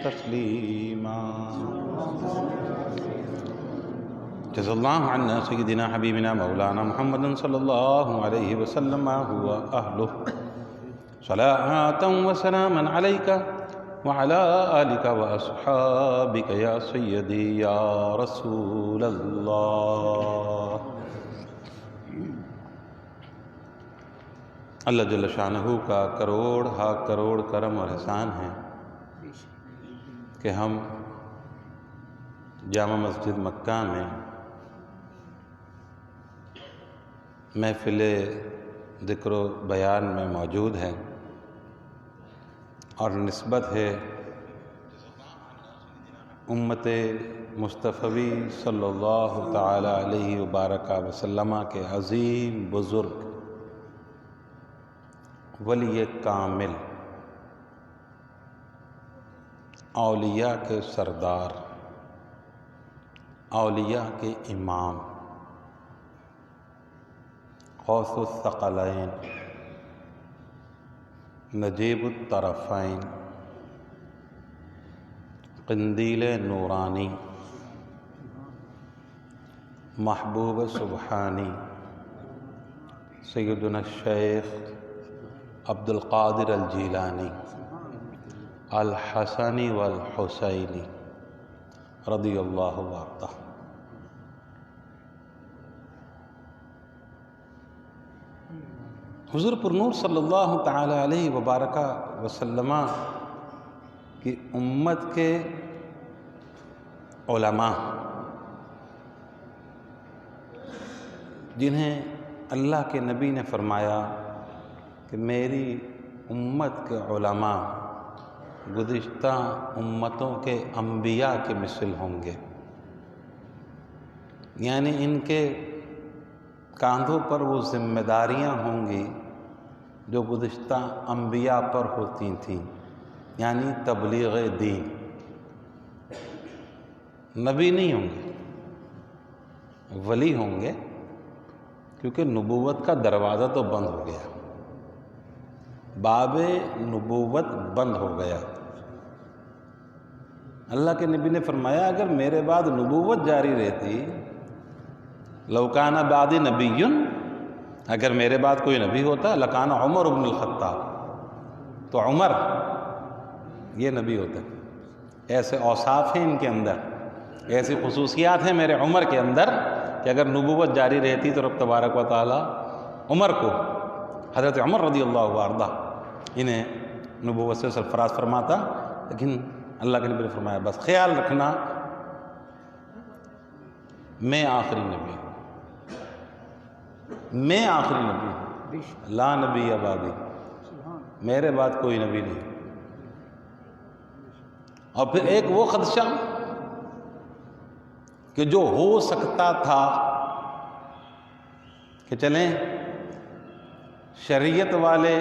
تسليما. جزا الله عنا سيدنا حبيبنا مولانا محمد صلى الله عليه وسلم ما هو أهله. صلاة وسلاما عليك وعلى آلك وأصحابك يا سيدي يا رسول الله. اللہ جل شانہ کا کروڑ ہا کروڑ کرم اور احسان ہے کہ ہم جامع مسجد مکہ میں محفل ذکر و بیان میں موجود ہیں اور نسبت ہے امت مصطفی صلی اللہ تعالی علیہ وبارک وسلم کے عظیم بزرگ ولی کامل اولیاء کے سردار اولیاء کے امام غوث الثقلین نجیب الطرفین قندیل نورانی محبوب سبحانی سیدنا الشیخ عبد القادر الجیلانی الحسنی والحسینی رضی اللہ عنہ. حضور پر نور صلی اللہ تعالی علیہ وبارک وسلم کی امت کے علماء جنہیں اللہ کے نبی نے فرمایا کہ میری امت کے علماء گزشتہ امتوں کے انبیاء کے مثل ہوں گے، یعنی ان کے کاندھوں پر وہ ذمہ داریاں ہوں گی جو گزشتہ انبیاء پر ہوتی تھیں، یعنی تبلیغ دین. نبی نہیں ہوں گے، ولی ہوں گے، کیونکہ نبوت کا دروازہ تو بند ہو گیا، باب نبوت بند ہو گیا. اللہ کے نبی نے فرمایا اگر میرے بعد نبوت جاری رہتی، لو کان بعدی نبی، اگر میرے بعد کوئی نبی ہوتا لکان عمر بن الخطاب، تو عمر یہ نبی ہوتا. ایسے اوصاف ہیں ان کے اندر، ایسی خصوصیات ہیں میرے عمر کے اندر کہ اگر نبوت جاری رہتی تو رب تبارک و تعالی عمر کو، حضرت عمر رضی اللہ عنہ انہیں نبوت سے سرفراز فرماتا. لیکن اللہ کے نبی نے فرمایا بس خیال رکھنا میں آخری نبی ہوں، میں آخری نبی ہوں، لا نبی بعدی، میرے بعد کوئی نبی نہیں. اور پھر ایک وہ خدشہ کہ جو ہو سکتا تھا کہ چلیں شریعت والے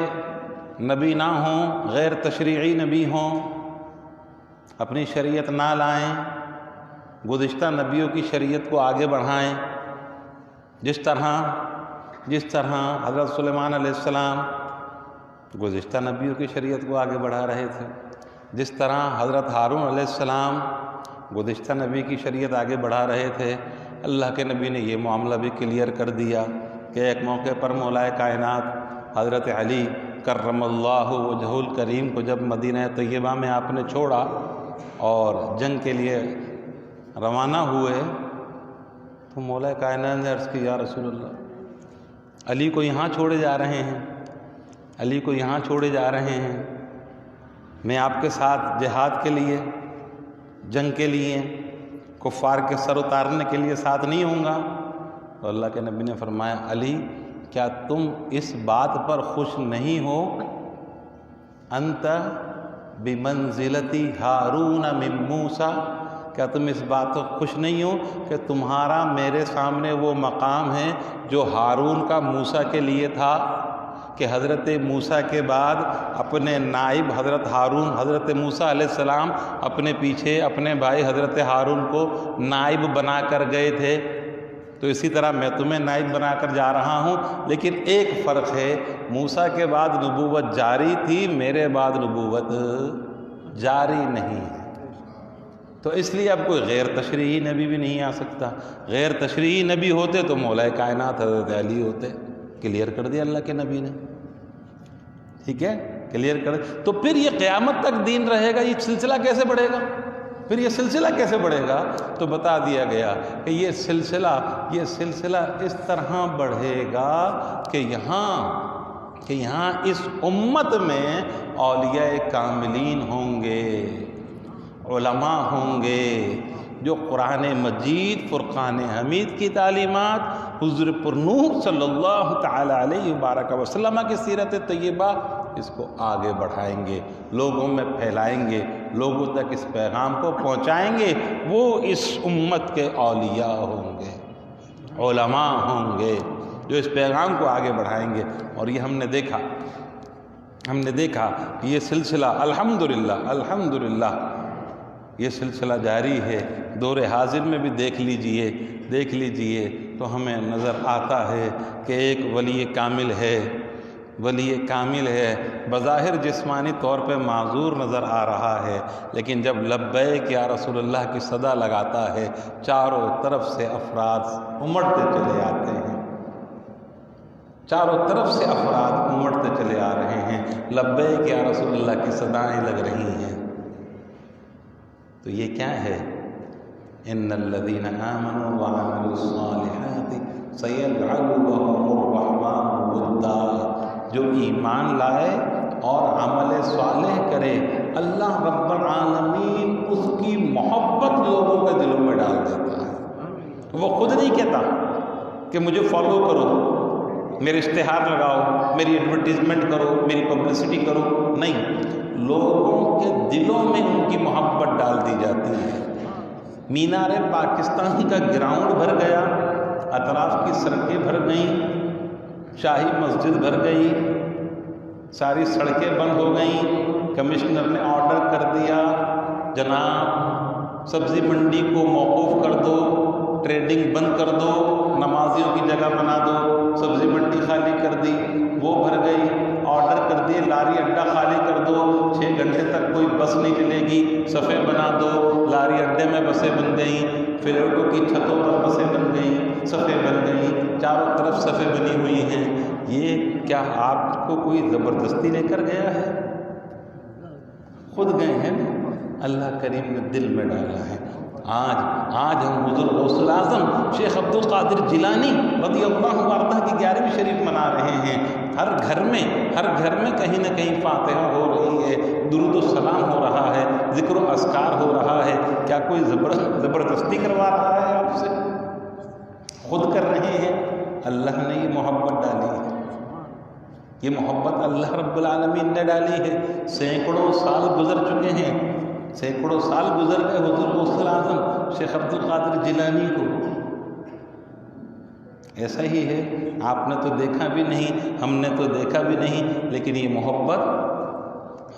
نبی نہ ہوں، غیر تشریعی نبی ہوں، اپنی شریعت نہ لائیں، گزشتہ نبیوں کی شریعت کو آگے بڑھائیں. جس طرح حضرت سلیمان علیہ السلام گزشتہ نبیوں کی شریعت کو آگے بڑھا رہے تھے، جس طرح حضرت ہارون علیہ السلام گزشتہ نبی کی شریعت آگے بڑھا رہے تھے. اللہ کے نبی نے یہ معاملہ بھی کلیئر کر دیا کہ ایک موقع پر مولا کائنات حضرت علی کرم اللہ وجہ الکریم کو جب مدینہ طیبہ میں آپ نے چھوڑا اور جنگ کے لیے روانہ ہوئے تو مولا کائنات نے عرض کی یا رسول اللہ علی کو یہاں چھوڑے جا رہے ہیں، علی کو یہاں چھوڑے جا رہے ہیں، میں آپ کے ساتھ جہاد کے لیے، جنگ کے لیے، کفار کے سر اتارنے کے لیے ساتھ نہیں ہوں گا. تو اللہ کے نبی نے فرمایا علی کیا تم اس بات پر خوش نہیں ہو، انت بمنزلتی ہارون من موسیٰ، کیا تم اس بات پر خوش نہیں ہو کہ تمہارا میرے سامنے وہ مقام ہے جو ہارون کا موسیٰ کے لیے تھا، کہ حضرت موسیٰ کے بعد اپنے نائب حضرت ہارون، حضرت موسیٰ علیہ السلام اپنے پیچھے اپنے بھائی حضرت ہارون کو نائب بنا کر گئے تھے. تو اسی طرح میں تمہیں نائب بنا کر جا رہا ہوں، لیکن ایک فرق ہے، موسیٰ کے بعد نبوت جاری تھی، میرے بعد نبوت جاری نہیں ہے. تو اس لیے اب کوئی غیر تشریعی نبی بھی نہیں آ سکتا. غیر تشریعی نبی ہوتے تو مولا کائنات حضرت علی ہوتے. کلیئر کر دیا اللہ کے نبی نے. ٹھیک ہے, کلیئر کر. تو پھر یہ قیامت تک دین رہے گا, یہ سلسلہ کیسے بڑھے گا؟ پھر یہ سلسلہ کیسے بڑھے گا؟ تو بتا دیا گیا کہ یہ سلسلہ اس طرح بڑھے گا کہ یہاں اس امت میں اولیاء کاملین ہوں گے, علماء ہوں گے, جو قرآن مجید فرقان حمید کی تعلیمات حضور پر نور صلی اللہ تعالی علیہ وبارک وسلم کی سیرت طیبہ اس کو آگے بڑھائیں گے, لوگوں میں پھیلائیں گے, لوگوں تک اس پیغام کو پہنچائیں گے. وہ اس امت کے اولیاء ہوں گے, علماء ہوں گے, جو اس پیغام کو آگے بڑھائیں گے. اور یہ ہم نے دیکھا کہ یہ سلسلہ الحمدللہ یہ سلسلہ جاری ہے. دور حاضر میں بھی دیکھ لیجئے تو ہمیں نظر آتا ہے کہ ایک ولی کامل ہے, بظاہر جسمانی طور پہ معذور نظر آ رہا ہے, لیکن جب لبیک یا رسول اللہ کی صدا لگاتا ہے چاروں طرف سے افراد امڑتے چلے آتے ہیں, چاروں طرف سے افراد امڑتے چلے آ رہے ہیں, لبیک یا رسول اللہ کی صدائیں لگ رہی ہیں. تو یہ کیا ہے؟ ان الذین آمنوا وعملوا الصالحات سیجعل لهم الرحمن ودا. جو ایمان لائے اور عمل صالح کرے, اللہ رب العالمین اس کی محبت لوگوں کے دلوں میں ڈال دیتا ہے. وہ خود نہیں کہتا کہ مجھے فالو کرو, میرے اشتہار لگاؤ, میری ایڈورٹیزمنٹ کرو, میری پبلسٹی کرو. نہیں, لوگوں کے دلوں میں ان کی محبت ڈال دی جاتی ہے. مینار پاکستان کا گراؤنڈ بھر گیا, اطراف کی سڑکیں بھر گئیں, شاہی مسجد بھر گئی, ساری سڑکیں بند ہو گئیں. کمشنر نے آرڈر کر دیا, جناب سبزی منڈی کو موقوف کر دو, ٹریڈنگ بند کر دو, نمازیوں کی جگہ بنا دو. سبزی منڈی خالی کر دی, وہ بھر گئی. آرڈر کر دیے لاری اڈا خالی کر دو, 6 گھنٹے تک کوئی بس نہیں چلے گی, صفیں بنا دو. لاری اڈے میں بسیں بن گئیں, فلیٹوں کی چھتوں پر بسیں بن گئیں, صفیں بن گئیں, چاروں طرف صفیں بنی ہوئی ہیں. یہ کیا آپ کو کوئی زبردستی لے کر گیا ہے؟ خود گئے ہیں نا, اللہ کریم نے دل میں ڈالا ہے. آج ہم حضور غوث الاعظم شیخ عبد القادر جیلانی رضی اللہ عنہ کی 11ویں شریف منا رہے ہیں. ہر گھر میں کہیں نہ کہیں فاتحہ ہو رہی ہے, درود و سلام ہو رہا ہے, ذکر و اذکار ہو رہا ہے. کیا کوئی زبردستی کروا رہا ہے آپ سے؟ خود کر رہے ہیں. اللہ نے یہ محبت ڈالی ہے, یہ محبت اللہ رب العالمین نے ڈالی ہے. سینکڑوں سال گزر چکے ہیں, سینکڑوں سال گزر گئے حضور غوث الاعظم شیخ عبد القادر جیلانی کو. ایسا ہی ہے, آپ نے تو دیکھا بھی نہیں, ہم نے تو دیکھا بھی نہیں, لیکن یہ محبت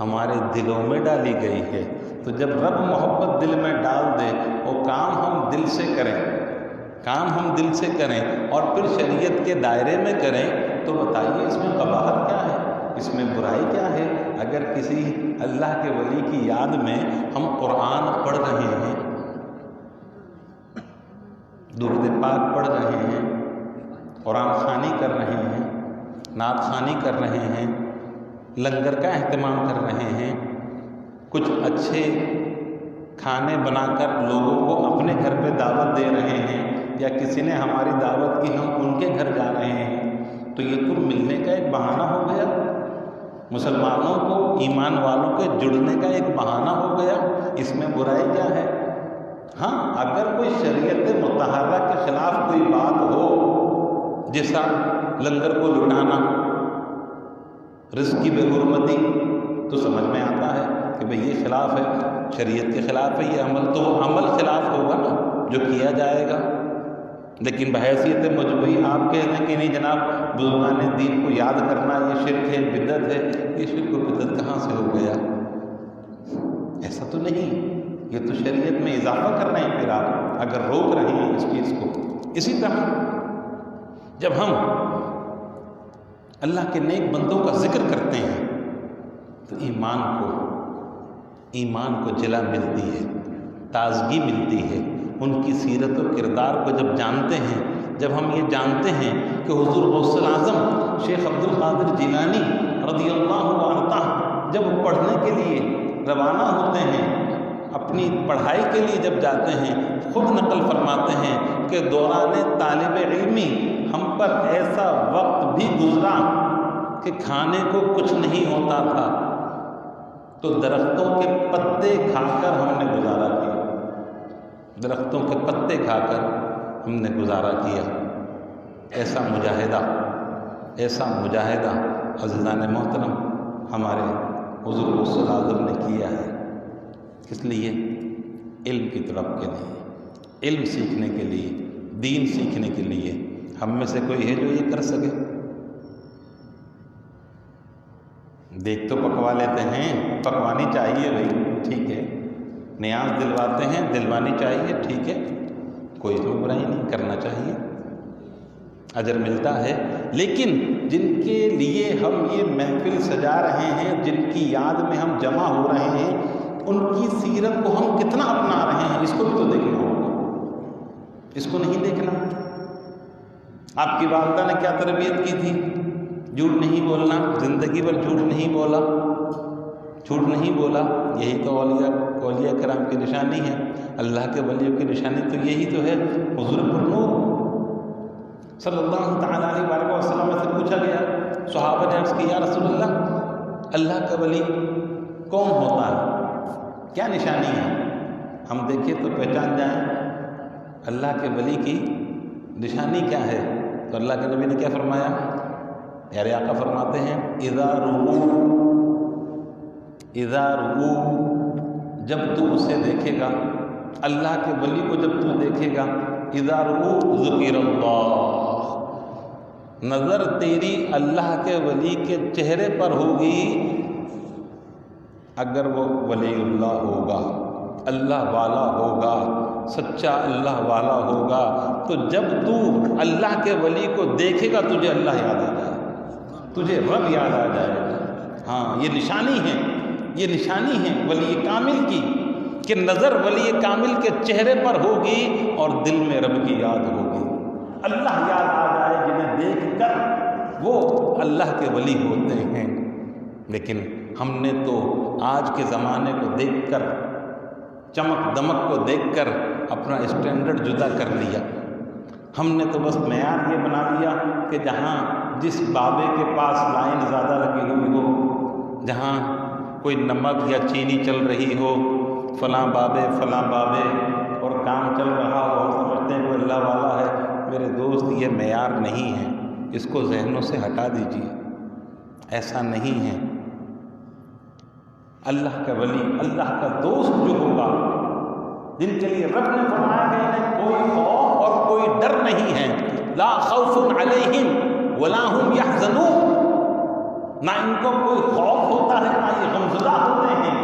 ہمارے دلوں میں ڈالی گئی ہے. تو جب رب محبت دل میں ڈال دے, وہ کام ہم دل سے کریں اور پھر شریعت کے دائرے میں کریں, تو بتائیے اس میں قباحت کیا ہے, اس میں برائی کیا ہے؟ اگر کسی اللہ کے ولی کی یاد میں ہم قرآن پڑھ رہے ہیں, درود پاک پڑھ رہے ہیں, قرآن خوانی کر رہے ہیں, نعت خوانی کر رہے ہیں, لنگر کا اہتمام کر رہے ہیں, کچھ اچھے کھانے بنا کر لوگوں کو اپنے گھر پہ دعوت دے رہے ہیں, یا کسی نے ہماری دعوت کی ہم ان کے گھر جا رہے ہیں, تو یہ تو ملنے کا ایک بہانہ ہو گیا, مسلمانوں کو ایمان والوں کے جڑنے کا ایک بہانہ ہو گیا. اس میں برائی کیا ہے؟ ہاں, اگر کوئی شریعت مطہرہ کے خلاف کوئی بات ہو, جیسا لنگر کو لٹانا, رزق کی بے حرمتی, تو سمجھ میں آتا ہے کہ بھئی یہ خلاف ہے, شریعت کے خلاف ہے یہ عمل, تو وہ عمل خلاف ہوگا نا جو کیا جائے گا. لیکن بحیثیت مجبوری آپ کہہ دیں کہ نہیں جناب بزرگان دین کو یاد کرنا یہ شرک ہے, بدعت ہے. یہ شرک و بدعت کہاں سے ہو گیا؟ ایسا تو نہیں, یہ تو شریعت میں اضافہ کر رہے ہیں. پھر آپ اگر روک رہے ہیں اس چیز کو. اسی طرح جب ہم اللہ کے نیک بندوں کا ذکر کرتے ہیں تو ایمان کو جلا ملتی ہے. تازگی ملتی ہے۔ ان کی سیرت و کردار کو جب جانتے ہیں، جب ہم یہ جانتے ہیں کہ حضور غوث اعظم شیخ عبد القادر جیلانی رضی اللہ عنہ جب پڑھنے کے لیے روانہ ہوتے ہیں، اپنی پڑھائی کے لیے جب جاتے ہیں، خود نقل فرماتے ہیں کہ دوران طالب علمی ہم پر ایسا وقت بھی گزرا کہ کھانے کو کچھ نہیں ہوتا تھا، تو درختوں کے پتے کھا کر ہم نے گزارا کیا، درختوں کے پتے کھا کر ہم نے گزارا کیا۔ ایسا مجاہدہ عزیزان محترم ہمارے حضور غوث اعظم نے کیا ہے۔ کس لیے؟ علم کی طلب کے لیے، علم سیکھنے کے لیے، دین سیکھنے کے لیے۔ ہم میں سے کوئی ہے جو یہ کر سکے؟ دیکھ تو پکوا لیتے ہیں، پکوانی چاہیے بھائی، ٹھیک ہے، نیاز دلواتے ہیں، دلوانی چاہیے، ٹھیک ہے، کوئی اس میں برائی نہیں، کرنا چاہیے، اجر ملتا ہے۔ لیکن جن کے لیے ہم یہ محفل سجا رہے ہیں، جن کی یاد میں ہم جمع ہو رہے ہیں، ان کی سیرت کو ہم کتنا اپنا رہے ہیں، اس کو بھی تو دیکھنا ہوگا۔ اس کو نہیں دیکھنا؟ آپ کی والدہ نے کیا تربیت کی تھی؟ جھوٹ نہیں بولنا، زندگی بھر جھوٹ نہیں بولا، جھوٹ نہیں بولا۔ یہی تو اولیاء کرام کی نشانی ہے، اللہ کے ولیوں کی نشانی تو یہی تو ہے۔ حضور پر نور صلی اللہ تعالیٰ علیہ وسلم سے پوچھا گیا، صحابہ نے عرض کی یا رسول اللہ کا ولی کون ہوتا ہے، کیا نشانی ہے؟ ہم دیکھیں تو پہچان جائیں اللہ کے ولی کی نشانی کیا ہے؟ تو اللہ کے نبی نے کیا فرمایا؟ پیارے آقا فرماتے ہیں اذا رؤوا، جب تو اسے دیکھے گا، اللہ کے ولی کو جب تو دیکھے گا، اذا رؤوا ذکر اللہ، نظر تیری اللہ کے ولی کے چہرے پر ہوگی، اگر وہ ولی اللہ ہوگا، اللہ والا ہوگا، سچا اللہ والا ہوگا، تو جب تو اللہ کے ولی کو دیکھے گا تجھے اللہ یاد آ جائے گا، تجھے رب یاد آ جائے گا۔ ہاں، یہ نشانی ہے، یہ نشانی ہے ولی کامل کی، کہ نظر ولی کامل کے چہرے پر ہوگی اور دل میں رب کی یاد ہوگی، اللہ یاد آ جائے، جنہیں دیکھ کر وہ اللہ کے ولی ہوتے ہیں۔ لیکن ہم نے تو آج کے زمانے کو دیکھ کر، چمک دمک کو دیکھ کر اپنا اسٹینڈرڈ جدا کر لیا۔ ہم نے تو بس معیار یہ بنا لیا کہ جہاں جس بابے کے پاس لائن زیادہ لگی ہوئی ہو، جہاں کوئی نمک یا چینی چل رہی ہو، فلاں بابے اور کام چل رہا ہو، ہم سمجھتے ہیں کہ اللہ والا ہے۔ میرے دوست، یہ معیار نہیں ہے، اس کو ذہنوں سے ہٹا دیجیے، ایسا نہیں ہے۔ اللہ کا ولی، اللہ کا دوست جو ہوگا، جن کے لیے رب نے فرمایا کہ انہیں کوئی خوف اور کوئی ڈر نہیں ہے، لا خوف علیہم ولا هم يحزنون، نہ ان کو کوئی خوف ہوتا ہے، نہ یہ غمزدہ ہوتے ہیں،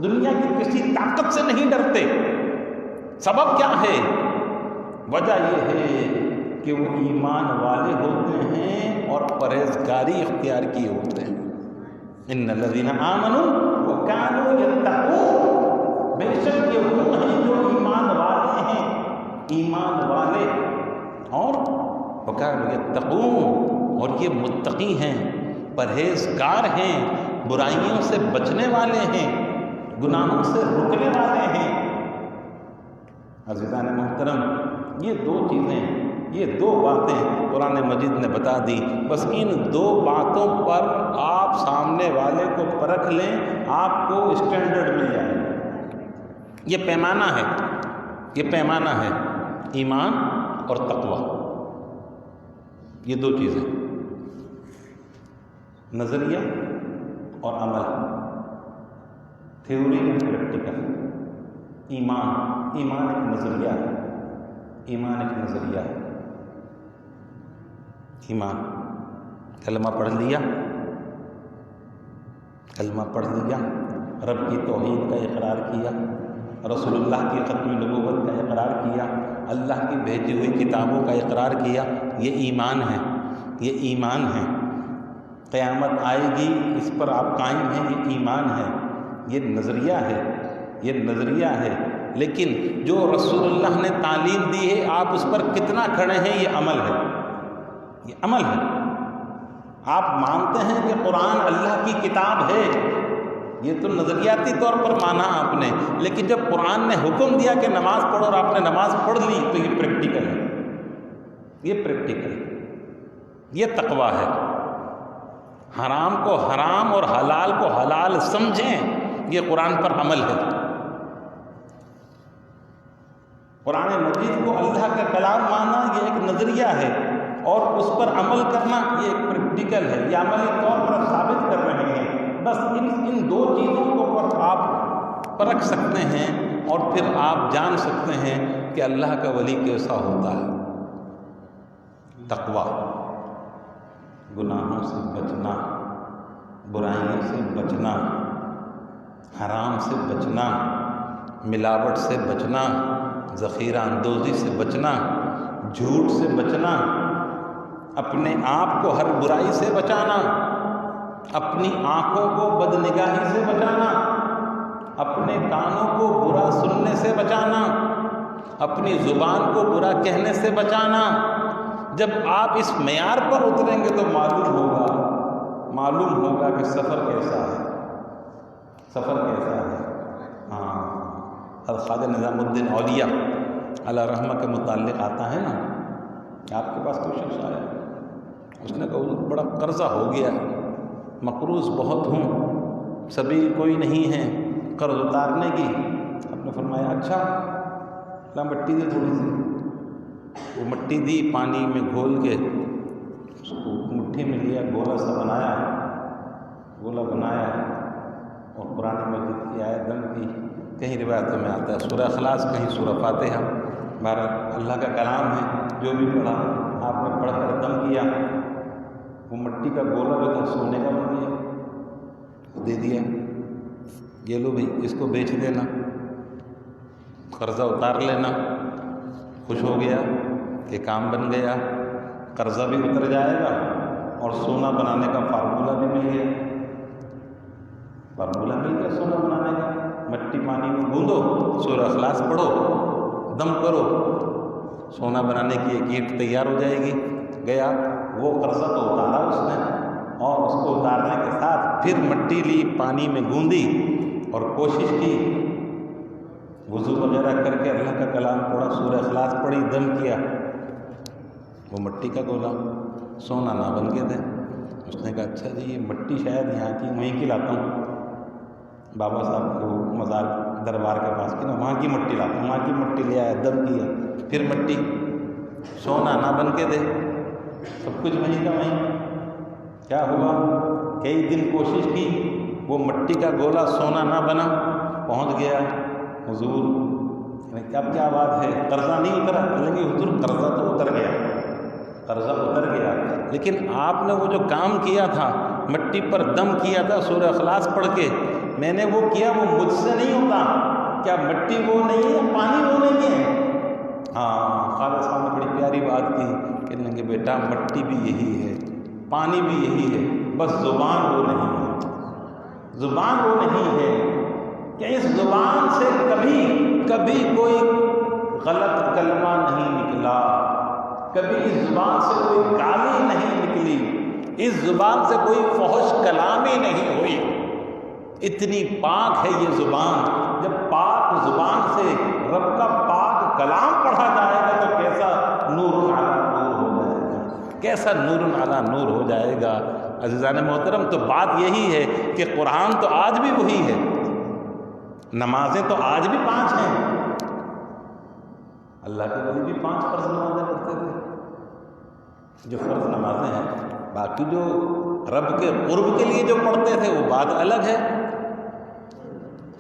دنیا کی کسی طاقت سے نہیں ڈرتے۔ سبب کیا ہے؟ وجہ یہ ہے کہ وہ ایمان والے ہوتے ہیں اور پرہیزگاری اختیار کیے ہوتے ہیں۔ ان الذین آمنوا وکانوا یتقون، بے شک یہ وہ ہیں جو ایمان والے ہیں، ایمان والے اور وکانوا یتقون، اور یہ متقی ہیں، پرہیزگار ہیں، برائیوں سے بچنے والے ہیں، گناہوں سے رکنے والے ہیں۔ عزیزان محترم، یہ دو چیزیں، یہ دو باتیں قرآن مجید نے بتا دی۔ بس ان دو باتوں پر آپ سامنے والے کو پرکھ لیں، آپ کو اسٹینڈرڈ مل جائے گا۔ یہ پیمانہ ہے، یہ پیمانہ ہے، ایمان اور تقوی، یہ دو چیزیں، نظریہ اور عمل، تھیوری اور پریکٹیکل۔ ایمان ایک نظریہ ہے، ایمان ایک نظریہ ہے۔ ایمان، کلمہ پڑھ لیا، کلمہ پڑھ لیا، رب کی توحید کا اقرار کیا، رسول اللہ کی ختم نبوت کا اقرار کیا، اللہ کی بھیجی ہوئی کتابوں کا اقرار کیا، یہ ایمان ہے، یہ ایمان ہے۔ قیامت آئے گی، اس پر آپ قائم ہیں، یہ ایمان ہے۔ یہ نظریہ ہے، یہ نظریہ ہے، لیکن جو رسول اللہ نے تعلیم دی ہے آپ اس پر کتنا کھڑے ہیں، یہ عمل ہے، یہ عمل ہے۔ آپ مانتے ہیں کہ قرآن اللہ کی کتاب ہے، یہ تو نظریاتی طور پر مانا آپ نے، لیکن جب قرآن نے حکم دیا کہ نماز پڑھو اور آپ نے نماز پڑھ لی تو یہ پریکٹیکل ہے، یہ پریکٹیکل ہے، یہ تقویٰ ہے۔ حرام کو حرام اور حلال کو حلال سمجھیں، یہ قرآن پر عمل ہے۔ قرآن مجید کو اللہ کا کلام ماننا یہ ایک نظریہ ہے، اور اس پر عمل کرنا یہ ایک پریکٹیکل ہے، یہ عملی طور پر ثابت کر رہے ہیں۔ بس ان دو چیزوں کو آپ پرکھ سکتے ہیں اور پھر آپ جان سکتے ہیں کہ اللہ کا ولی کیسا ہوتا ہے۔ تقویٰ، گناہوں سے بچنا، برائیوں سے بچنا، حرام سے بچنا، ملاوٹ سے بچنا، ذخیرہ اندوزی سے بچنا، جھوٹ سے بچنا، اپنے آپ کو ہر برائی سے بچانا، اپنی آنکھوں کو بد نگاہی سے بچانا، اپنے کانوں کو برا سننے سے بچانا، اپنی زبان کو برا کہنے سے بچانا۔ جب آپ اس معیار پر اتریں گے تو معلوم ہوگا کہ سفر کیسا ہے، سفر کیسا ہے۔ خواجہ نظام الدین اولیاء علیہ رحمہ کے متعلق آتا ہے نا، آپ کے پاس کوئی شخص آیا، اس نے کہا حضور بڑا قرضہ ہو گیا، مقروض بہت ہوں، سبیل کوئی نہیں ہے قرض اتارنے کی۔ آپ نے فرمایا اچھا لا مٹی دے تھوڑی سی، وہ مٹی دی، پانی میں گھول کے اس کو مٹھی میں لیا، گولا سا بنایا، گولا بنایا اور قرآن مجید کی آیت دم کی۔ کہیں روایتوں میں آتا ہے سورہ اخلاص، کہیں سورہ فاتحہ، بہرحال اللہ کا کلام ہے، جو بھی پڑھا آپ نے پڑھ کر دم کیا، وہ مٹی کا گولا جو تھا سونے کا بن گیا، دے دیا، یہ لو بھائی اس کو بیچ دینا، قرضہ اتار لینا۔ خوش ہو گیا کہ کام بن گیا، قرضہ بھی اتر جائے گا اور سونا بنانے کا فارمولہ بھی مل گیا، فارمولہ مل گیا سونا بنانے کا۔ مٹی پانی میں گوندو، سورہ اخلاص پڑھو، دم کرو، سونا بنانے کی ایک اینٹ تیار ہو جائے گی۔ گیا وہ قرضہ تو اتارا اس نے، اور اس کو اتارنے کے ساتھ پھر مٹی لی، پانی میں گوندی اور کوشش کی، وضو وغیرہ کر کے اللہ کا کلام پڑھا، سورہ اخلاص پڑھی، دم کیا، وہ مٹی کا گولا سونا نہ بن کے دے۔ اس نے کہا اچھا جی یہ مٹی شاید یہاں کی وہیں کی لاتا ہوں، بابا صاحب کو مزار دربار کے پاس کی نا، وہاں کی مٹی لاتا ہوں، وہاں کی مٹی لے آیا، دم کیا، پھر مٹی، سونا نہ بن کے دے، سب کچھ وہیں کا وہیں۔ کیا ہوا؟ کئی دن کوشش کی، وہ مٹی کا گولا سونا نہ بنا، پہنچ گیا حضور، اب کیا بات ہے، قرضہ نہیں اترا؟ کہ حضور قرضہ تو اتر گیا، قرضہ اتر گیا، لیکن آپ نے وہ جو کام کیا تھا، مٹی پر دم کیا تھا سورہ اخلاص پڑھ کے، میں نے وہ کیا، وہ مجھ سے نہیں ہوتا۔ کیا مٹی وہ نہیں ہے، پانی وہ نہیں ہے؟ خالد صاحب نے بڑی پیاری بات کی، کہنے لگے بیٹا مٹی بھی یہی ہے، پانی بھی یہی ہے، بس زبان وہ نہیں ہے، زبان وہ نہیں ہے کہ اس زبان سے کبھی کوئی غلط کلمہ نہیں نکلا، کبھی اس زبان سے کوئی گالی نہیں نکلی، اس زبان سے کوئی فحش کلامی نہیں ہوئی، اتنی پاک ہے یہ زبان۔ جب پاک زبان سے رب کا پاک کلام پڑھا جائے گا تو کیسا نور علی نور ہو جائے گا، کیسا نور علی نور ہو جائے گا۔ عزیزان محترم، تو بات یہی ہے کہ قرآن تو آج بھی وہی ہے، نمازیں تو آج بھی 5 ہیں، اللہ کے ولی بھی 5 فرض نمازیں پڑھتے تھے، جو فرض نمازیں ہیں، باقی جو رب کے قرب کے لیے جو پڑھتے تھے وہ بات الگ ہے،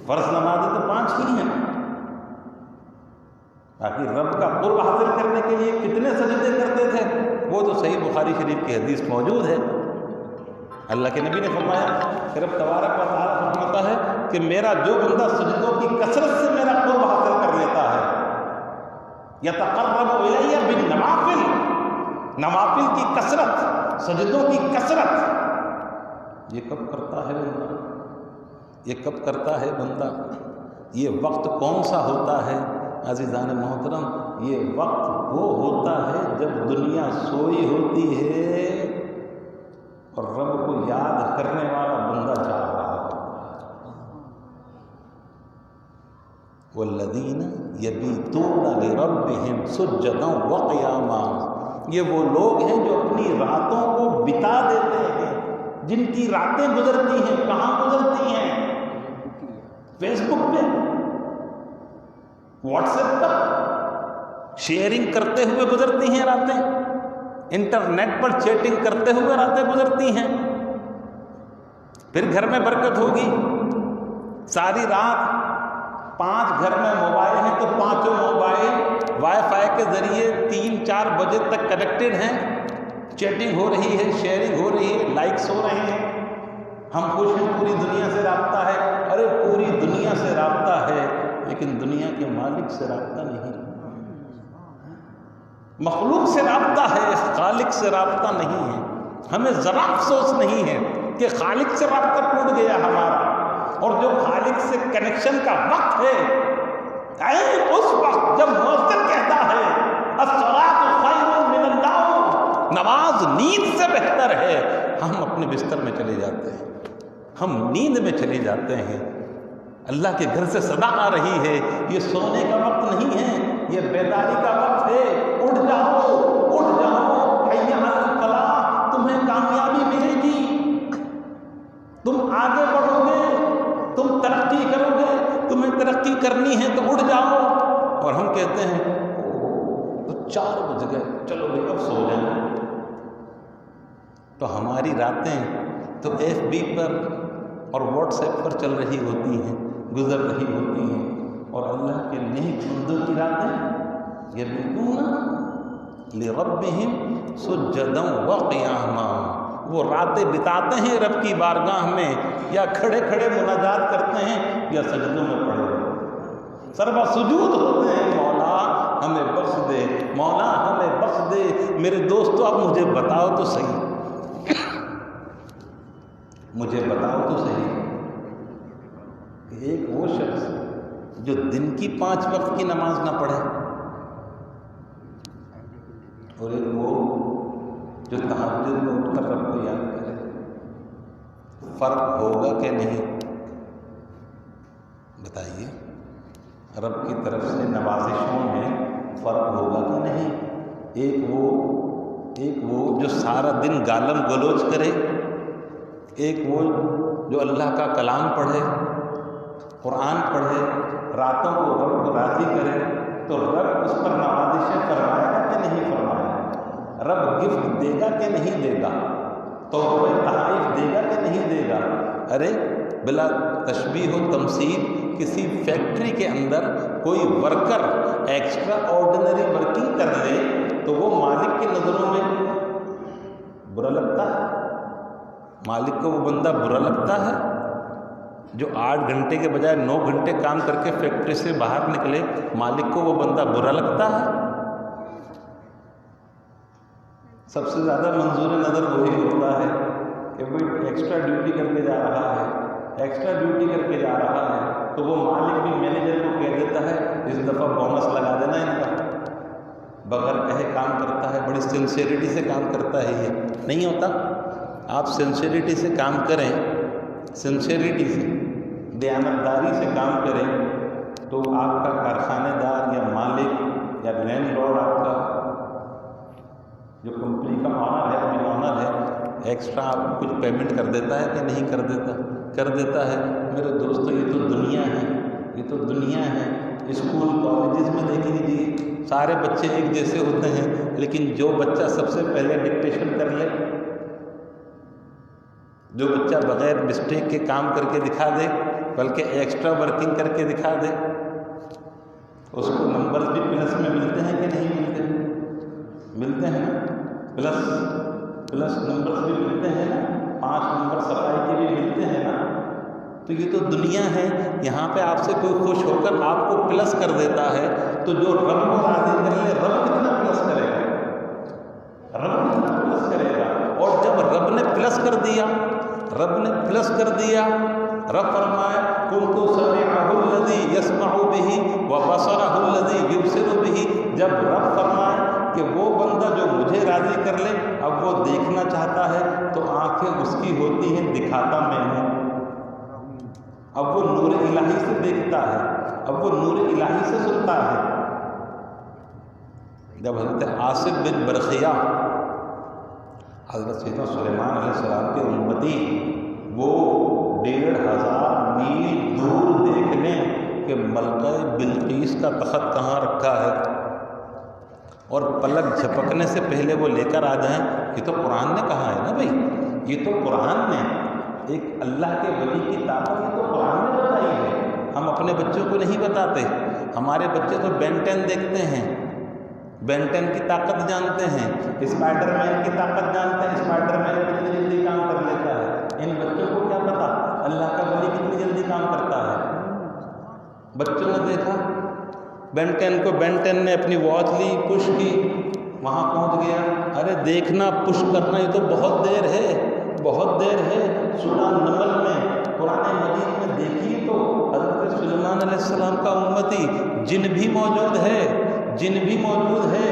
فرض نمازیں تو 5 ہی ہیں، باقی رب کا قرب حاصل کرنے کے لیے کتنے سجدے کرتے تھے وہ تو صحیح بخاری شریف کی حدیث موجود ہے۔ اللہ کے نبی نے فرمایا کہ رب تبارک و تعالیٰ فرماتا ہے کہ میرا جو بندہ سجدوں کی کثرت سے میرا قرب حاصل کر لیتا ہے، یتقرب الی بالنوافل، نوافل کی کثرت، سجدوں کی کثرت، یہ کب کرتا ہے بندہ، یہ کب کرتا ہے بندہ یہ وقت کون سا ہوتا ہے عزیزان محترم؟ یہ وقت وہ ہوتا ہے جب دنیا سوئی ہوتی ہے اور رب کو یاد کرنے والا بندہ جاگ رہا ہوتا ہے۔ والذین یبیتون لربہم سجدا وقیاما، یہ وہ لوگ ہیں جو اپنی راتوں کو بتا دیتے ہیں۔ جن کی راتیں گزرتی ہیں، کہاں گزرتی ہیں؟ فیس بک پہ، واٹس ایپ پر شیئرنگ کرتے ہوئے گزرتی ہیں راتیں، انٹرنیٹ پر چیٹنگ کرتے ہوئے راتیں گزرتی ہیں۔ پھر گھر میں برکت ہوگی، ساری رات 5 گھر میں موبائل ہیں تو 5 موبائل وائی فائی کے ذریعے 3-4 بجے تک کنیکٹڈ ہیں، چیٹنگ ہو رہی ہے، شیئرنگ ہو رہی ہے، لائکس ہو رہے ہیں۔ ہم خوش ہیں، پوری دنیا سے رابطہ ہے۔ ارے پوری دنیا سے رابطہ ہے لیکن دنیا کے مالک سے رابطہ نہیں، مخلوق سے رابطہ ہے، خالق سے رابطہ نہیں ہے۔ ہمیں ذرا افسوس نہیں ہے کہ خالق سے رابطہ ٹوٹ گیا ہمارا، اور جو خالق سے کنیکشن کا وقت ہے، اس وقت جب مؤذن کہتا ہے الصلاۃ خیر من النوم، نماز نیند سے بہتر ہے، ہم اپنے بستر میں چلے جاتے ہیں، ہم نیند میں چلے جاتے ہیں۔ اللہ کے گھر سے صدا آ رہی ہے، یہ سونے کا وقت نہیں ہے، یہ بیداری کا وقت ہے۔ اٹھ جاؤ، اٹھ جاؤ، حی علی الفلاح، تمہیں کامیابی ملے گی، تم آگے بڑھو گے، تم ترقی کرو گے، تمہیں ترقی کرنی ہے تو اٹھ جاؤ۔ اور ہم کہتے ہیں تو 4 بج گئے، چلو بھائی اب سو جائیں۔ تو ہماری راتیں تو ایف بی پر اور واٹس ایپ پر چل رہی ہوتی ہیں، گزر رہی ہوتی ہیں، اور اللہ کے نیک بندوں کی راتیں یبیتون لربہم سجدا وقیاما، وہ راتیں بتاتے ہیں رب کی بارگاہ میں، یا کھڑے کھڑے مناجات کرتے ہیں یا سجدوں میں پڑے ہوئے سربا سجود ہوتے ہیں، مولا ہمیں بخش دے، مولا ہمیں بخش دے۔ میرے دوستو اب مجھے بتاؤ تو صحیح، مجھے بتاؤ تو صحیح کہ ایک وہ شخص جو دن کی 5 وقت کی نماز نہ پڑھے، اور ایک وہ جو تہجد میں اٹھ کر رب کو یاد کرے، فرق ہوگا کہ نہیں؟ بتائیے، رب کی طرف سے نوازشوں میں فرق ہوگا کہ نہیں؟ ایک وہ جو سارا دن گالم گلوچ کرے، ایک وہ جو اللہ کا کلام پڑھے، قرآن پڑھے، راتوں کو رب کو راضی کرے، تو رب اس پر نوازشیں فرمائے گا کہ نہیں فرمائے گا؟ رب گفٹ دے گا کہ نہیں دے گا؟ تحفے تحائف دے گا کہ نہیں دے گا؟ ارے بلا تشبیہ و تمثیل، کسی فیکٹری کے اندر کوئی ورکر ایکسٹرا آرڈنری ورکنگ کر دے تو وہ مالک کی نظروں میں برا لگتا ہے؟ مالک کو وہ بندہ برا لگتا ہے جو 8 گھنٹے کے بجائے 9 گھنٹے کام کر کے فیکٹری سے باہر نکلے؟ مالک کو وہ بندہ برا لگتا ہے؟ سب سے زیادہ منظور نظر وہی ہوتا ہے کہ بھائی ایکسٹرا ڈیوٹی کر کے جا رہا ہے، ایکسٹرا ڈیوٹی کر کے جا رہا ہے، تو وہ مالک بھی مینیجر کو کہہ دیتا ہے اس دفعہ بونس لگا دینا ان کا، بغیر کہے کام کرتا ہے، بڑی سنسیریٹی سے کام کرتا ہے۔ یہ نہیں ہوتا؟ آپ سنسیریٹی سے کام کریں، سنسیریٹی سے، دیانتداری سے کام کریں، تو آپ کا کارخانے دار یا مالک یا لینڈ لارڈ، آپ کا جو کمپنی کا آنر ہے، آنر ہے، ایکسٹرا آپ کو کچھ پیمنٹ کر دیتا ہے کہ نہیں کر دیتا؟ کر دیتا ہے۔ میرے دوستو یہ تو دنیا ہے، یہ تو دنیا ہے۔ اسکول کالجز میں دیکھ لیجیے، سارے بچے ایک جیسے ہوتے ہیں، لیکن جو بچہ سب سے پہلے ڈکٹیشن کر لے، جو بچہ بغیر مسٹیک کے کام کر کے دکھا دے بلکہ ایکسٹرا ورکنگ کر کے دکھا دے، اس کو نمبرز بھی پلس میں ملتے ہیں کہ نہیں ملتے؟ ملتے ہیں نا، پلس نمبرز بھی ملتے ہیں نا، 5 نمبر صفائی کے بھی ملتے ہیں نا۔ تو یہ تو دنیا ہے، یہاں پہ آپ سے کوئی خوش ہو کر آپ کو پلس کر دیتا ہے، تو جو رب کو راضی کر لے، رب کتنا پلس کرے گا؟ رب کتنا پلس کرے گا؟ اور جب رب نے پلس کر دیا، رب نے پلس کر دیا رب فرمائے کنت سمیعہ الذی یسمع بہ وبصرہ الذی یبصر بہ، جب رب فرمائے کہ وہ بندہ جو مجھے راضی کر لے، اب وہ دیکھنا چاہتا ہے تو آنکھیں اس کی ہوتی ہیں، دکھاتا میں ہوں، اب وہ نور الہی سے دیکھتا ہے، اب وہ نور الہی سے سنتا ہے۔ جب حضرت آصف بن برخیہ حضرت سیدنا سلیمان علیہ السلام کے امتی وہ 1500 میل دور دیکھ لیں کہ ملکہ بلقیس کا تخت کہاں رکھا ہے، اور پلک جھپکنے سے پہلے وہ لے کر آ جائیں، یہ تو قرآن نے کہا ہے نا بھائی، یہ تو قرآن نے، ایک اللہ کے ولی کی طاقت یہ تو قرآن نے بتائی ہے، ہم اپنے بچوں کو نہیں بتاتے۔ ہمارے بچے تو بین 10 دیکھتے ہیں، بین 10 کی طاقت جانتے ہیں، اسپائڈر مین کی طاقت جانتے ہیں، اسپائڈر مین کتنی جلدی کام کر لیتا ہے، ان بچوں کو کیا پتا اللہ کا ولی کتنی جلدی کام کرتا ہے۔ بچوں نے دیکھا بین 10 کو، بین 10 نے اپنی واچ لی، پش کی، وہاں پہنچ گیا، ارے دیکھنا پش کرنا یہ تو بہت دیر ہے، بہت دیر ہے۔ سورہ نمل میں قرآن مجید میں دیکھیے تو حضرت سلیمان علیہ السلام کا امتی جن بھی موجود ہے، جن بھی موجود ہے،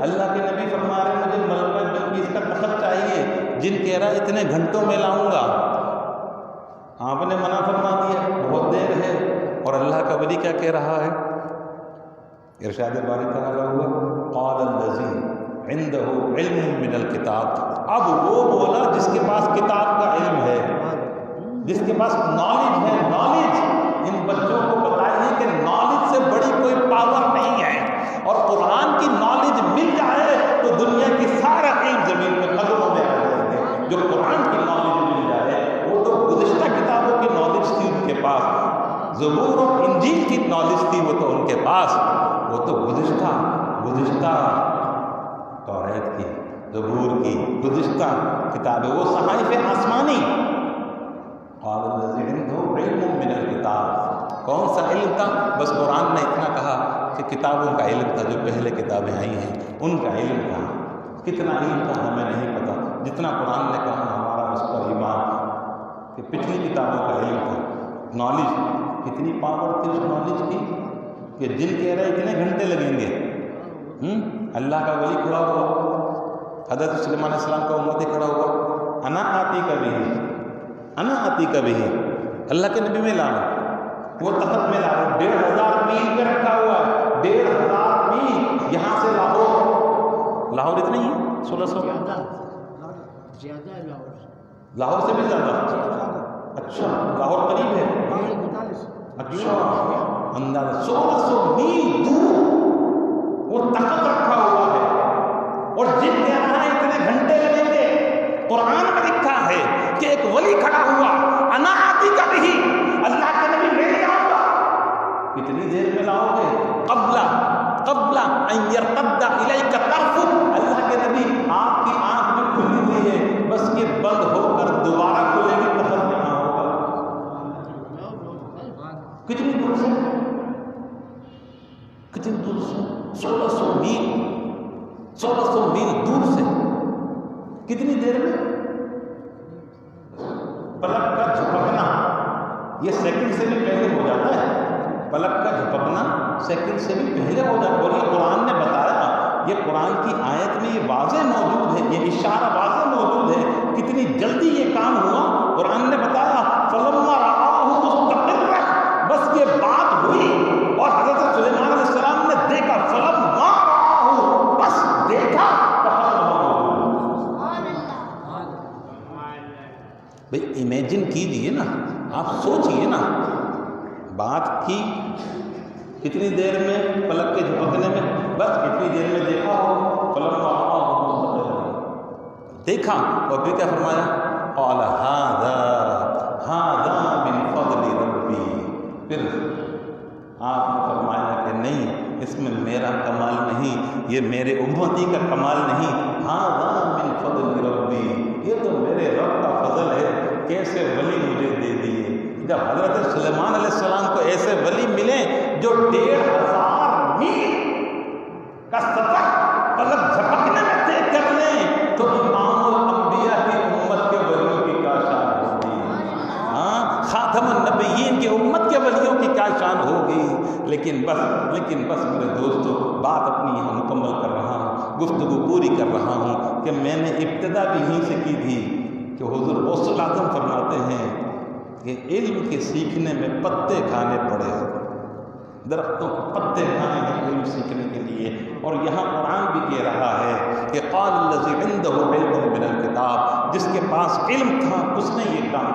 اللہ کے نبی فرما رہے مجھے ملکہ بلقیس کا تخت چاہیے، جن کہہ رہا اتنے گھنٹوں میں لاؤں گا، آپ نے منع فرما دیا بہت دیر ہے، اور اللہ کا ولی کیا کہہ رہا ہے، ارشاد باری تعالیٰ ہوا قال الذی عنده علم من الکتاب، اب وہ بولا جس کے پاس کتاب کا علم ہے، جس کے پاس نالج ہے، نالج، ان بچوں کو بتائیے کہ نالج سے بڑی کوئی پاور نہیں ہے، اور قرآن کی نالج مل جائے تو دنیا کی سارا علم زمین میں قدموں میں آ جائیں گے۔ جو قرآن کی نالج مل جائے وہ تو گزشتہ کتابوں کی نالج تھی ان کے پاس، زبور اور انجیل کی نالج تھی وہ تو ان کے پاس، وہ تو گزشتہ توریت کی، زبور کی گزشتہ کتابیں، وہ صحائف آسمانی۔ قال الذی عنده علم من الکتاب، کون سا علم تھا؟ بس قرآن نے اتنا کہا کہ کتابوں کا علم تھا، جو پہلے کتابیں آئی ہیں ان کا علم تھا، کتنا علم تھا ہمیں نہیں پتا، جتنا قرآن نے کہا ہمارا اس پر ایمان کہ پچھلی کتابوں کا علم تھا۔ نالج کتنی پاور تھی اس نالج کی کہ جن کہہ رہے اتنے گھنٹے لگیں گے، اللہ کا ولی کھڑا ہوا، حضرت سلیمان علیہ السلام کا امتی کھڑا ہوا، انا آتی کبھی، انا آتی کبھی، اللہ کے نبی میں لانا، وہ تخت میں لانا، 1500 میل پہ رکھا ہوا ہے، 1500 میل، یہاں سے لاہور اتنا ہی ہے، 1600 زیادہ لاہور سے بھی زیادہ، اچھا لاہور قریب ہے، اچھا اندازہ 1600 میل دور وہ تخت رکھا ہوا ہے، اور جن کے یہاں اتنے گھنٹے لگیں گے، قرآن میں لکھا ہے کہ ایک ولی کھڑا ہوا، انا آتی کا بھی، اللہ کے نبی میں نہیں آؤں گا، کتنی دیر میں لاؤ گے؟ قبل ان یرتد الیک طرفک، اللہ کے نبی آپ کی آنکھ جو کھلی ہوئی ہے بس یہ بند ہو کر دوبارہ کھلے گی، تخت یہاں ہوگا۔ کتنی دور سے، کتنی دور سے، 1600 میل، 1600 میل دور سے، کتنی دیر میں؟ پلک کا جھپکنا یہ سیکنڈ سے بھی پہلے ہو جاتا ہے، پلک کا جھپکنا سیکنڈ سے بھی پہلے ہو جاتا ہے، اور یہ قرآن نے بتایا، یہ قرآن کی آیت میں یہ واضح موجود ہے، یہ اشارہ واضح موجود ہے، کتنی جلدی یہ کام ہوا، قرآن نے بتایا فلما رآہ مستقرا، بس یہ بات ہوئی اور حضرت سلیمان علیہ السلام نے دیکھا، فلما رآہ، بس دیکھا، بھئی امیجن کیجئے نا، آپ سوچئے نا، بات کی کتنی دیر میں، پلک کے جھپکنے میں، بس کتنی دیر میں دیکھا ہو، فلما رآہ مستقرا، دیکھا، اور پھر کیا فرمایا، قال ھذا من فضل ربی، پھر آپ نے فرمایا کہ نہیں، اس میں میرا کمال نہیں، یہ میرے امتی کا کمال نہیں، ھذا من فضل ربی، یہ تو میرے رب کا فضل ہے، کیسے ولی مجھے دے دیے۔ جب حضرت سلیمان علیہ السلام کو ایسے ولی ملے جو 1500 میل کا سفر پلک جھپکنے میں طے کر لیں، تو امام الانبیاء کی امت کے ولیوں کی کیا شان ہوگی، ہاں، خاتم لیکن بس میرے دوستو، بات اپنی یہاں مکمل کر رہا ہوں، گفتگو پوری کر رہا ہوں کہ میں نے ابتدا بھی یہیں سے کی تھی کہ حضور غوث الاعظم فرماتے ہیں کہ علم کے سیکھنے میں پتے کھانے پڑے، درختوں کو پتے کھانے ہیں علم سیکھنے کے لیے۔ اور یہاں قرآن بھی کہہ رہا ہے کہ قال الذی عنده علم من الکتاب، جس کے پاس علم تھا اس نے یہ کام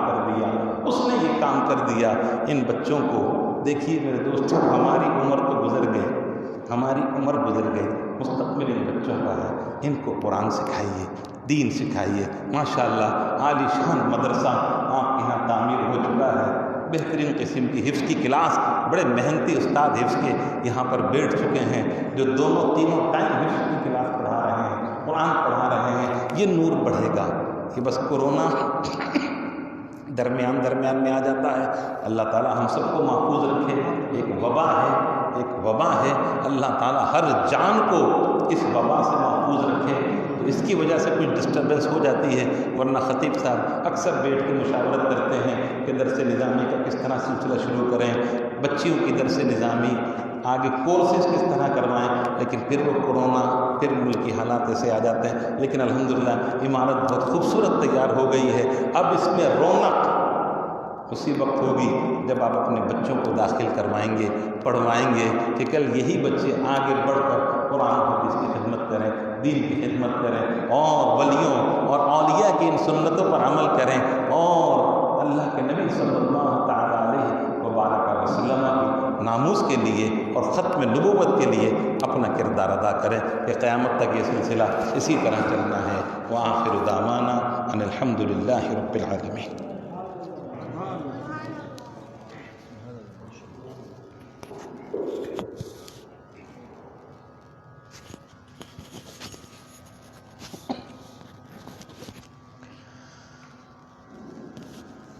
کر دیا، ان بچوں کو دیکھیے میرے دوستوں، ہماری عمر تو گزر گئی، مستقبل ان بچوں کا ہے، ان کو قرآن سکھائیے، دین سکھائیے۔ ماشاءاللہ عالی شان مدرسہ آپ کے یہاں تعمیر ہو چکا ہے، بہترین قسم کی حفظ کی کلاس، بڑے محنتی استاد حفظ کے یہاں پر بیٹھ چکے ہیں، جو تینوں ٹائم حفظ کی کلاس پڑھا رہے ہیں، قرآن پڑھا رہے ہیں۔ یہ نور بڑھے گا کہ بس کورونا درمیان میں آ جاتا ہے۔ اللہ تعالیٰ ہم سب کو محفوظ رکھے، ایک وبا ہے، اللہ تعالیٰ ہر جان کو اس وبا سے محفوظ رکھے۔ تو اس کی وجہ سے کچھ ڈسٹربنس ہو جاتی ہے، ورنہ خطیب صاحب اکثر بیٹھ کے مشاورت کرتے ہیں کہ درس نظامی کا کس طرح سلسلہ شروع کریں، بچیوں کی درس نظامی، آگے کورسز کس طرح کروائیں، لیکن پھر وہ کورونا، پھر ملکی حالات ایسے آ جاتے ہیں۔ لیکن الحمدللہ عمارت بہت خوبصورت تیار ہو گئی ہے۔ اب اس میں رونق اسی وقت ہوگی جب آپ اپنے بچوں کو داخل کروائیں گے، پڑھوائیں گے کہ کل یہی بچے آگے بڑھ کر قرآن حدیث کی خدمت کریں، دین کی خدمت کریں، اور ولیوں اور اولیاء کی ان سنتوں پر عمل کریں، اور اللہ کے نبی صلی اللہ تعالیٰ علیہ وبارک وسلم کی ناموس کے لیے اور ختم نبوت کے لیے اپنا کردار ادا کریں کہ قیامت تک یہ سلسلہ اسی طرح چلنا ہے۔ وآخر دعوانا ان الحمد للہ رب العالمین۔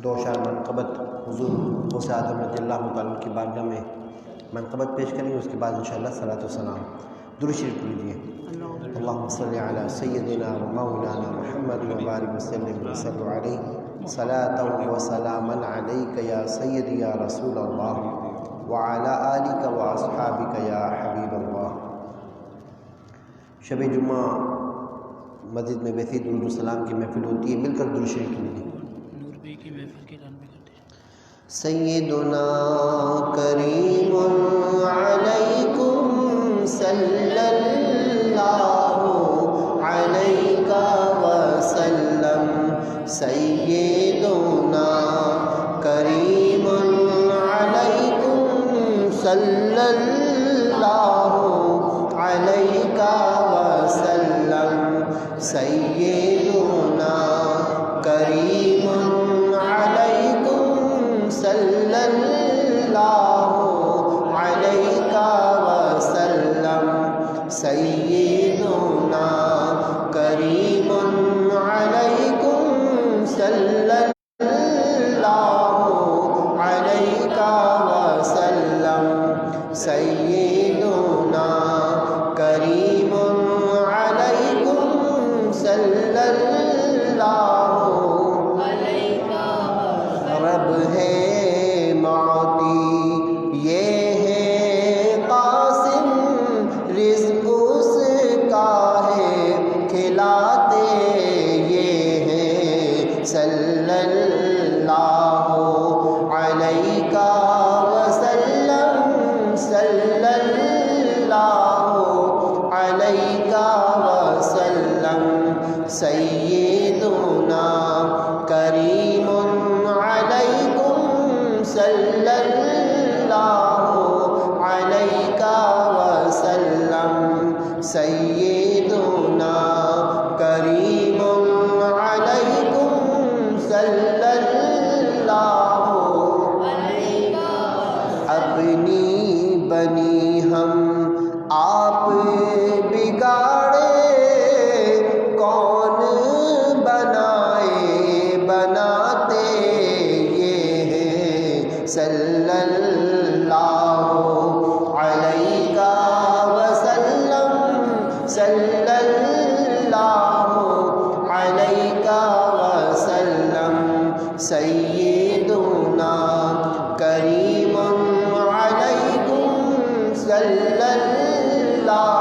دو شعر منقبت حضور غوث اعظم رضی اللہ تعالیٰ کی بارگاہ میں منقبت پیش کریں گے، اس کے بعد انشاءاللہ صلاۃ و سلام۔ درود شریف لیجیے۔ اللہم صلی علی سیدنا و مولانا محمد وبارک وسلم وصلی علیہ صلاۃ و سلاما علیک یا سیدی یا رسول اللہ وعلی آلک و اصحابک یا حبیب اللہ۔ شب جمعہ مسجد میں ویسی درود و سلام کی محفل ہوتی ہے، مل کر درود شریف لیجیے۔ سیدنا کریم علیکم صلی اللہ علیہ وسلم، سیدنا کریم علیکم صلی اللہ علیہ وسلم، سیدنا کریم صلی اللہ علیہ وسلم، سیدنا کریم علیکم صلی اللہ علیہ وسلم، سیدنا کریم علیکم صلی اللہ علیہ وسلم۔ رب ہے صلی اللہ علیہ وسلم، صلی اللہ علیہ وسلم، سیدنا کریم علیکم صلی اللہ علیہ وسلم، سیدنا کریم علیکم صلی اللہ علیہ وسلم۔ اپنی بنی ہم آپ بگاڑے، کون بنائے بناتے یہ ہیں، صلی اللہ علیہ وسلم، صلی اللہ علیہ وسلم، سیدنا کریم علیکم صلی اللہ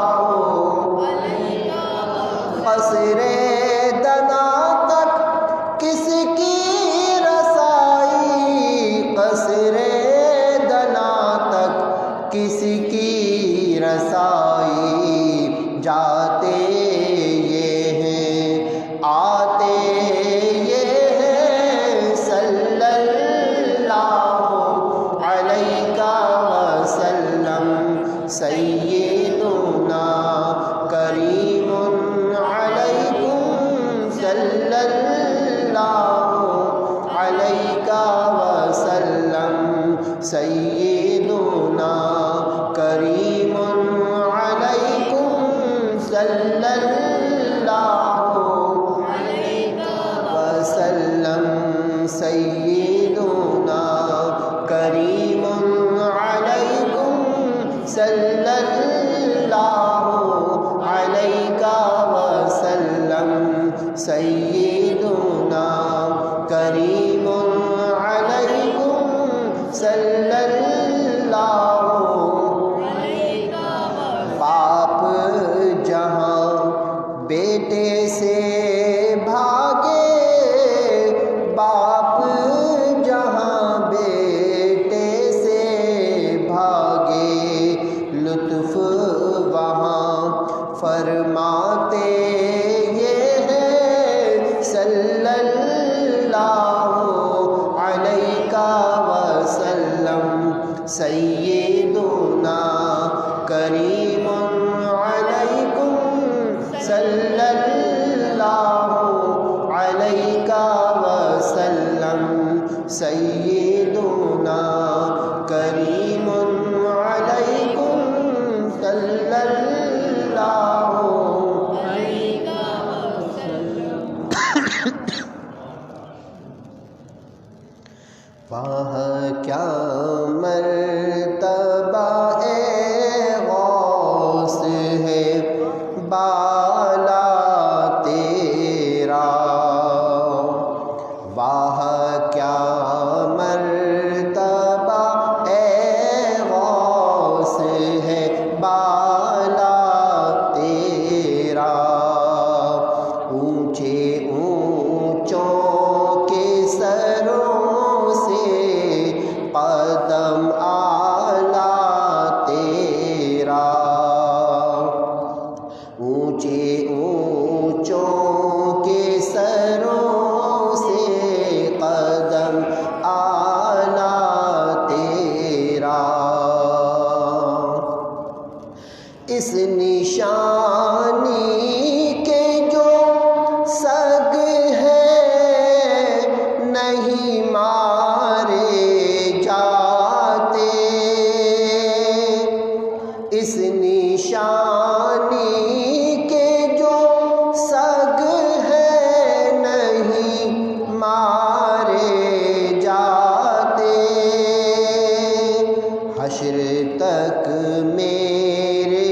قصر دنا تک کس کی رسائی، قصر دنا تک کس کی رسائی، جاتے یہ ہیں آتے یہ ہیں صلی اللہ علیہ وسلم، سیدنا کریم علیکم صلی اللہ علیہ وسلم، سیدنا کریم علیکم صلی اللہ وسلم، سیدنا کریم علیکم صلی اللہ علیہ وسلم، سیدنا کریم علیکم صلی اللہ باپ جہاں بیٹے سے بھاگے، باپ جہاں بیٹے سے بھاگے، لطف وہاں فرماتے یہ ہے صلی اللہ علیہ وسلم، سیدنا کریم علیکم صلی اللہ علیہ وسلم، سیدنا کریم علیکم صلی اللہ علیہ وسلم۔ واہ کیا مرتبہ اے غوث ہے بالا تیرا، واہ کیا مرتبہ اے غوث ہے بالا تیرا، اونچے اونچوں کے سروں سے قدم اعلیٰ تیرا، اونچے اونچوں کے سروں سے قدم اعلیٰ تیرا، اس نشانی کے جو سگ ہے نہیں مارے جاتے، اس نشانی کے جو سگ ہے نہیں مارے جاتے، حشر تک میرے